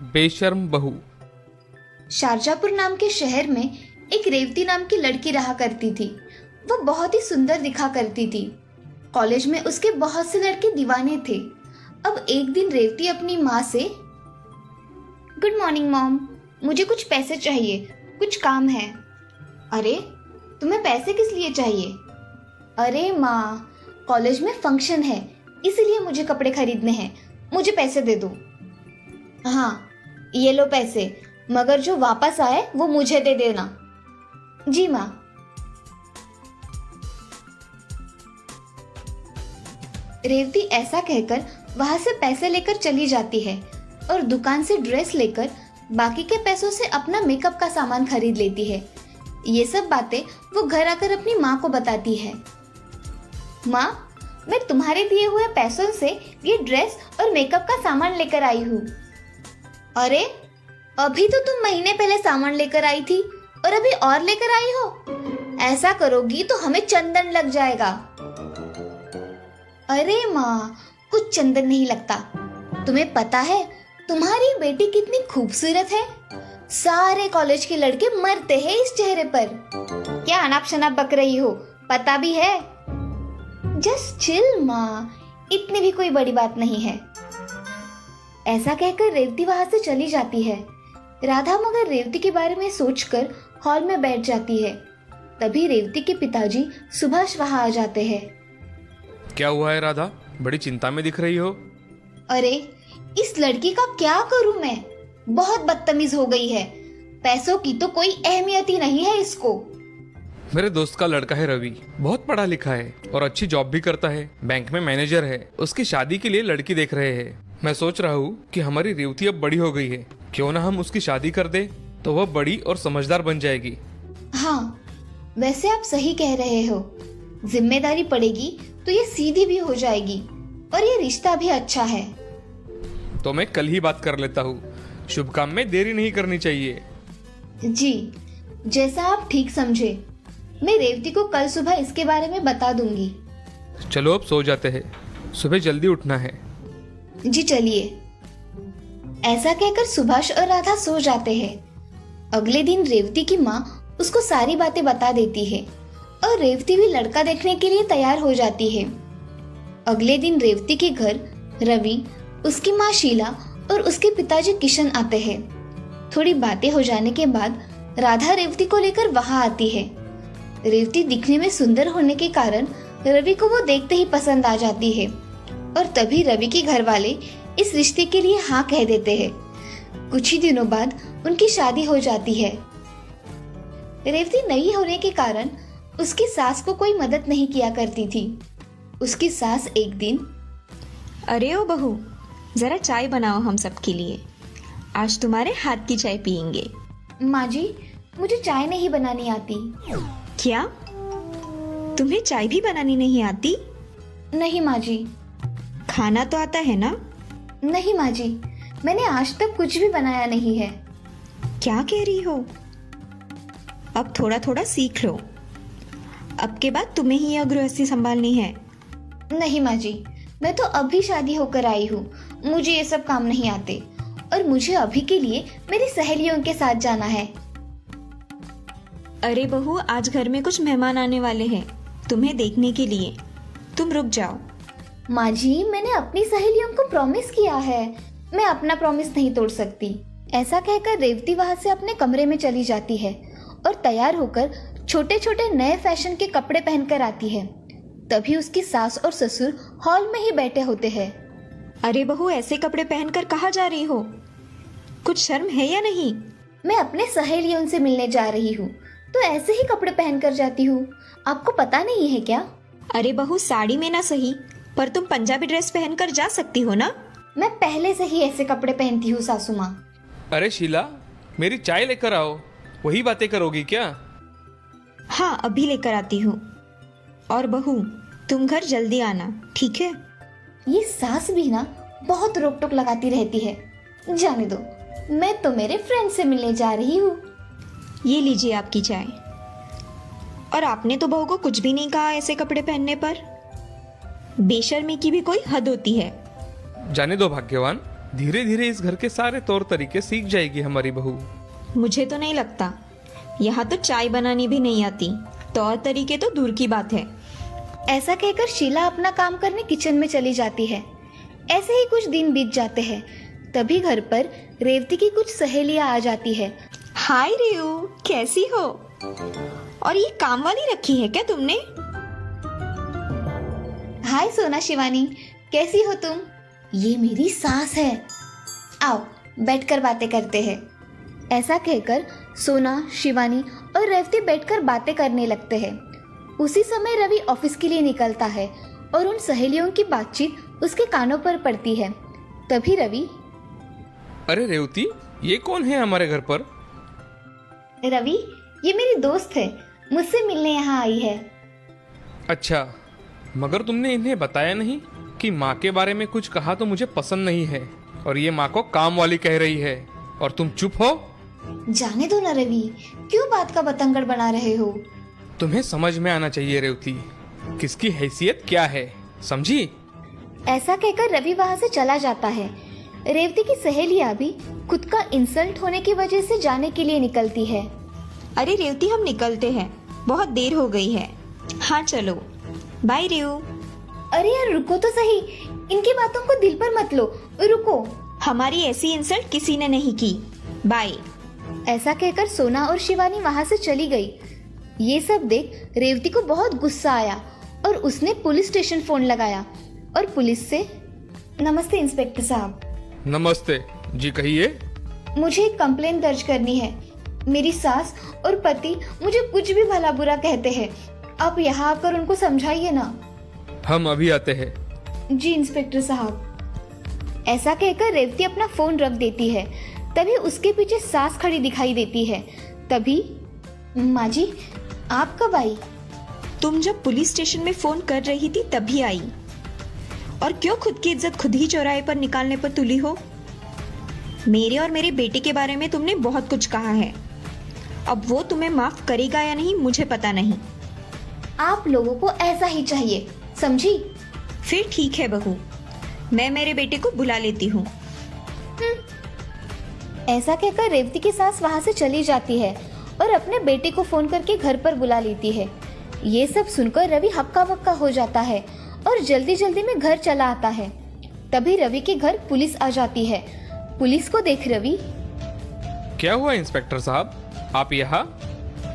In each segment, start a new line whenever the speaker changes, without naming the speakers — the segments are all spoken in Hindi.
बेशर्म बहू।
शारजापुर नाम के शहर में एक रेवती नाम की लड़की रहा करती थी। वो बहुत ही सुंदर दिखा करती थी। कॉलेज में उसके बहुत से लड़के दीवाने थे। अब एक दिन रेवती अपनी माँ से, गुड मॉर्निंग मॉम, मुझे कुछ पैसे चाहिए, कुछ काम है। अरे तुम्हें पैसे किस लिए चाहिए? अरे माँ, कॉलेज में फंक्शन है, इसीलिए मुझे कपड़े खरीदने हैं, मुझे पैसे दे दो। हाँ ये लो पैसे, मगर जो वापस आए वो मुझे दे देना। जी माँ। रेवती ऐसा कहकर वहां से पैसे लेकर चली जाती है और दुकान से ड्रेस लेकर बाकी के पैसों से अपना मेकअप का सामान खरीद लेती है। ये सब बातें वो घर आकर अपनी माँ को बताती है। माँ, मैं तुम्हारे दिए हुए पैसों से ये ड्रेस और मेकअप का सामान लेकर आई हूँ। अरे अभी तो तुम महीने पहले सामान लेकर आई थी और अभी और लेकर आई हो। ऐसा करोगी तो हमें चंदन लग जाएगा। अरे माँ, कुछ चंदन नहीं लगता। तुम्हें पता है तुम्हारी बेटी कितनी खूबसूरत है? सारे कॉलेज के लड़के मरते हैं इस चेहरे पर। क्या अनाप शनाप बक रही हो, पता भी है। जस्ट चिल माँ, इतनी भी कोई बड़ी बात नहीं है। ऐसा कहकर रेवती वहां से चली जाती है। राधा मगर रेवती के बारे में सोचकर हॉल में बैठ जाती है। तभी रेवती के पिताजी सुभाष वहां आ जाते हैं।
क्या हुआ है राधा, बड़ी चिंता में दिख रही हो?
अरे इस लड़की का क्या करूं मैं, बहुत बदतमीज हो गई है। पैसों की तो कोई अहमियत ही नहीं है इसको।
मेरे दोस्त का लड़का है रवि, बहुत पढ़ा लिखा है और अच्छी जॉब भी करता है, बैंक में मैनेजर है। उसकी शादी के लिए लड़की देख रहे हैं। मैं सोच रहा हूँ कि हमारी रेवती अब बड़ी हो गई है, क्यों ना हम उसकी शादी कर दे, तो वह बड़ी और समझदार बन जाएगी।
हाँ वैसे आप सही कह रहे हो। जिम्मेदारी पड़ेगी तो ये सीधी भी हो जाएगी और ये रिश्ता भी अच्छा है।
तो मैं कल ही बात कर लेता हूँ, शुभ काम में देरी नहीं करनी चाहिए।
जी, जैसा आप ठीक समझे। मैं रेवती को कल सुबह इसके बारे में बता दूंगी।
चलो अब सो जाते हैं, सुबह जल्दी उठना है।
जी चलिए। ऐसा कहकर सुभाष और राधा सो जाते हैं। अगले दिन रेवती की माँ उसको सारी बातें बता देती है और रेवती भी लड़का देखने के लिए तैयार हो जाती है। अगले दिन रेवती के घर रवि, उसकी माँ शीला और उसके पिताजी किशन आते हैं। थोड़ी बातें हो जाने के बाद राधा रेवती को लेकर वहां आती है। रेवती दिखने में सुंदर होने के कारण रवि को वो देखते ही पसंद आ जाती है और तभी रवि के घर वाले इस रिश्ते के लिए हाँ कह देते हैं। कुछ ही दिनों बाद उनकी शादी हो जाती है। रेवती नई होने के कारण उसकी सास को कोई मदद नहीं किया करती थी। उसकी सास एक दिन,
अरे ओ बहू, जरा चाय बनाओ हम सबके लिए, आज तुम्हारे हाथ की चाय पियेंगे।
माँ जी, मुझे चाय नहीं बनानी आती।
क्या तुम्हें चाय भी बनानी नहीं आती?
नहीं माँ जी।
खाना तो आता है ना?
नहीं माँ जी, मैंने आज तक कुछ भी बनाया नहीं है।
क्या कह रही हो? अब थोड़ा थोड़ा सीख लो, अब के बाद तुम्हें ही यह गृहस्थी संभालनी है।
नहीं माँ जी, मैं तो अभी शादी होकर आई हूँ, मुझे ये सब काम नहीं आते और मुझे अभी के लिए मेरी सहेलियों के साथ जाना है।
अरे बहू, आज घर में कुछ मेहमान आने वाले हैं तुम्हें देखने के लिए, तुम रुक जाओ।
माँ जी, मैंने अपनी सहेलियों को प्रॉमिस किया है, मैं अपना प्रॉमिस नहीं तोड़ सकती। ऐसा कहकर रेवती वहां से अपने कमरे में चली जाती है और तैयार होकर छोटे छोटे नए फैशन के कपड़े पहनकर आती है। तभी उसकी सास और ससुर हॉल में ही बैठे होते हैं।
अरे बहू, ऐसे कपड़े पहनकर कहाँ जा रही हो? कुछ शर्म है या नहीं?
मैं अपने सहेलियों से मिलने जा रही हूँ तो ऐसे ही कपड़े पहनकर जाती हूँ, आपको पता नहीं है क्या?
अरे बहू, साड़ी में ना सही, पर तुम पंजाबी ड्रेस पहनकर जा सकती हो ना?
मैं पहले से ही ऐसे कपड़े पहनती हूँ सासू माँ।
अरे शीला, मेरी चाय लेकर आओ, वही बातें करोगी क्या?
हाँ, अभी लेकर आती हूँ। और बहू, तुम घर जल्दी आना, ठीक है?
ये सास भी ना बहुत रोक टोक लगाती रहती है। जाने दो, मैं तो मेरे फ्रेंड से मिलने जा रही हूँ।
ये लीजिए आपकी चाय। और आपने तो बहू को कुछ भी नहीं कहा ऐसे कपड़े पहनने पर। बेशर्मी की भी कोई हद होती है।
जाने दो भाग्यवान, धीरे धीरे इस घर के सारे तौर तरीके सीख जाएगी हमारी बहू।
मुझे तो नहीं लगता। यहाँ तो चाय बनानी भी नहीं आती, तौर तरीके तो दूर की बात है।
ऐसा कहकर शीला अपना काम करने किचन में चली जाती है। ऐसे ही कुछ दिन बीत जाते हैं। तभी घर पर रेवती की कुछ सहेलियां आ जाती है।
हाय रेयू, कैसी हो? और ये काम वाली रखी है क्या तुमने?
हाय सोना शिवानी, कैसी हो तुम? ये मेरी सास है। आओ बैठकर बातें करते हैं। ऐसा कहकर सोना, शिवानी और रेवती बैठकर बातें करने लगते हैं। उसी समय रवि ऑफिस के लिए निकलता है और उन सहेलियों की बातचीत उसके कानों पर पड़ती है। तभी रवि,
अरे रेवती, ये कौन है हमारे घर पर?
रवि ये मेरी दोस्त है, मुझसे मिलने यहाँ आई है।
अच्छा, मगर तुमने इन्हें बताया नहीं कि माँ के बारे में कुछ कहा तो मुझे पसंद नहीं है, और ये माँ को काम वाली कह रही है और तुम चुप हो।
जाने दो ना रवि, क्यों बात का बतंगड़ बना रहे हो?
तुम्हें समझ में आना चाहिए रेवती, किसकी हैसियत क्या है, समझी?
ऐसा कहकर रवि वहाँ से चला जाता है। रेवती की सहेलियां भी खुद का इंसल्ट होने की वजह से जाने के लिए निकलती है।
अरे रेवती, हम निकलते हैं, बहुत देर हो गई है। हाँ चलो, बाय रेयू।
अरे यार रुको तो सही, इनकी बातों को दिल पर मत लो, रुको।
हमारी ऐसी इंसल्ट किसी ने नहीं की, बाय।
ऐसा कहकर सोना और शिवानी वहाँ से चली गई। ये सब देख रेवती को बहुत गुस्सा आया और उसने पुलिस स्टेशन फोन लगाया और पुलिस से, नमस्ते इंस्पेक्टर साहब।
नमस्ते जी, कहिए।
मुझे एक कंप्लेंट दर्ज करनी है। मेरी सास और पति मुझे कुछ भी भला बुरा कहते हैं। आप यहाँ आकर उनको समझाइए ना।
हम अभी आते हैं।
जी इंस्पेक्टर साहब। ऐसा कहकर रेवती अपना फोन रख देती है। तभी उसके पीछे सास खड़ी दिखाई देती है। तभी, माँ जी आप कब आई?
तुम जब पुलिस स्टेशन में फोन कर रही थी तभी आई। और क्यों खुद की इज्जत खुद ही चौराहे पर निकालने पर तुली हो? मेरे और मेरे बेटे के बारे में तुमने बहुत कुछ कहा है। अब वो तुम्हें माफ करेगा या नहीं मुझे पता नहीं।
आप लोगों को ऐसा ही चाहिए, समझी?
फिर ठीक है बहू, मैं मेरे बेटे को बुला लेती हूँ।
ऐसा कहकर रेवती की सास वहाँ से चली जाती है और अपने बेटे को फोन करके घर पर बुला लेती है। ये सब सुनकर रवि हक्का बक्का हो जाता है और जल्दी जल्दी में घर चला आता है। तभी रवि के घर पुलिस आ जाती है। पुलिस को देख रवि,
क्या हुआ इंस्पेक्टर साहब, आप यहाँ?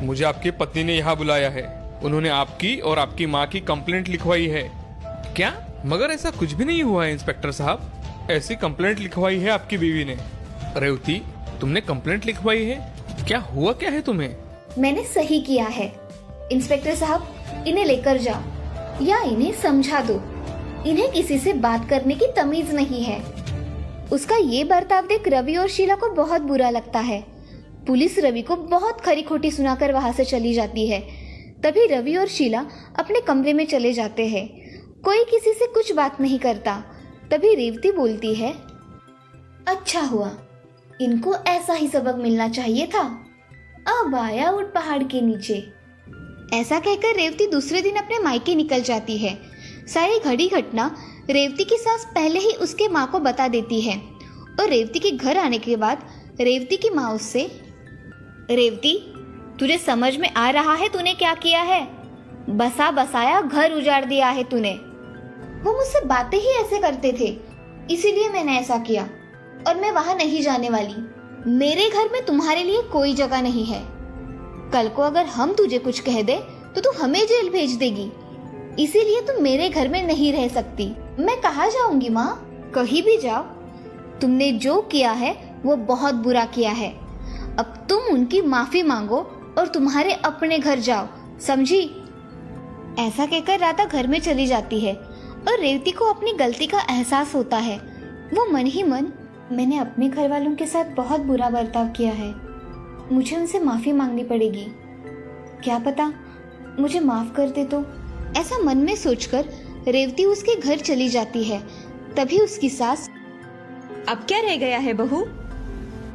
मुझे आपकी पत्नी ने यहाँ बुलाया है। उन्होंने आपकी और आपकी माँ की कंप्लेंट लिखवाई है। क्या? मगर ऐसा कुछ भी नहीं हुआ है इंस्पेक्टर साहब। ऐसी कंप्लेंट लिखवाई है आपकी बीवी ने। रेवती, तुमने कंप्लेंट लिखवाई है? क्या हुआ क्या है तुम्हें?
मैंने सही किया है। इंस्पेक्टर साहब इन्हें लेकर जाओ या इन्हें समझा दो। इन्हें किसी से बात करने की तमीज नहीं है। उसका ये बर्ताव देख रवि और शीला को बहुत बुरा लगता है। पुलिस रवि को बहुत खरी खोटी सुनाकर वहां से चली जाती है। तभी रवि और शीला अपने कमरे में चले जाते हैं। कोई किसी से कुछ बात नहीं करता। तभी रेवती बोलती है, अच्छा हुआ, इनको ऐसा ही सबक मिलना चाहिए था। अब आया ऊंट पहाड़ के नीचे। ऐसा कहकर रेवती दूसरे दिन अपने मायके निकल जाती है। सारी घड़ी घटना रेवती की सास पहले ही उसके माँ को बता देती है और रेवती के घर आने के बाद रेवती की माँ उससे, रेवती तुझे समझ में आ रहा है तूने क्या किया है? बसा बसाया घर उजाड़ दिया है तूने। वो मुझसे बातें ही ऐसे करते थे, इसीलिए मैंने ऐसा किया और मैं वहां नहीं जाने वाली। मेरे घर में तुम्हारे लिए कोई जगह नहीं है। कल को अगर हम तुझे कुछ कह दे तो तू हमें जेल भेज देगी, इसीलिए तुम मेरे घर में नहीं रह सकती। मैं कहाँ जाऊंगी माँ? कहीं भी जाओ। तुमने जो किया है वो बहुत बुरा किया है। अब तुम उनकी माफी मांगो और तुम्हारे अपने घर जाओ, समझी? ऐसा कहकर राधा घर में चली जाती है और रेवती को अपनी गलती का एहसास होता है। वो मन ही मन, मैंने अपने घर वालों के साथ बहुत बुरा बर्ताव किया है, मुझे उनसे माफी मांगनी पड़ेगी। क्या पता मुझे माफ कर दे तो। ऐसा मन में सोचकर रेवती उसके घर चली जाती है। तभी उसकी सास,
अब क्या रह गया है बहू?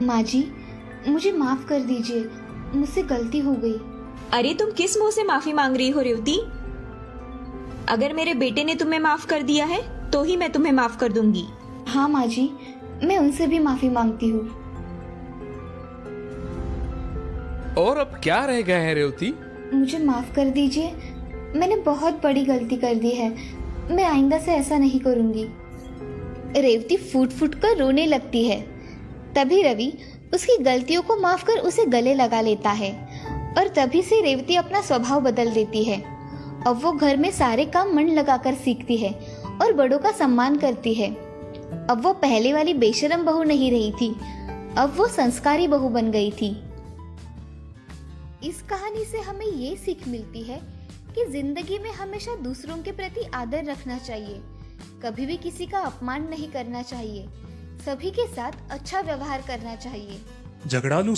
माँ जी मुझे माफ कर दीजिए, मुझसे गलती हो गई।
अरे तुम किस मुंह से माफी मांग रही हो रेवती? अगर मेरे बेटे ने तुम्हें माफ कर दिया है तो ही मैं तुम्हें माफ कर दूंगी।
हाँ माँ जी, मैं उनसे भी माफी मांगती हूँ।
और अब क्या रह गया है रेवती?
मुझे माफ कर दीजिए, मैंने बहुत बड़ी गलती कर दी है। मैं आइंदा से ऐसा नहीं करूंगी। रेवती फूट फूट कर रोने लगती है। तभी रवि उसकी गलतियों को माफ कर उसे गले लगा लेता है और तभी से रेवती अपना स्वभाव बदल देती है। अब वो घर में सारे काम मन लगाकर सीखती है और बड़ों का सम्मान करती है। अब वो पहले वाली बेशरम बहू नहीं रही थी, अब वो संस्कारी बहू बन गई थी। इस कहानी से हमें ये सीख मिलती है कि जिंदगी में हमेशा दूसरों के प्रति आदर रखना चाहिए, कभी भी किसी का अपमान नहीं करना चाहिए, सभी के साथ अच्छा व्यवहार करना चाहिए।
झगड़ालू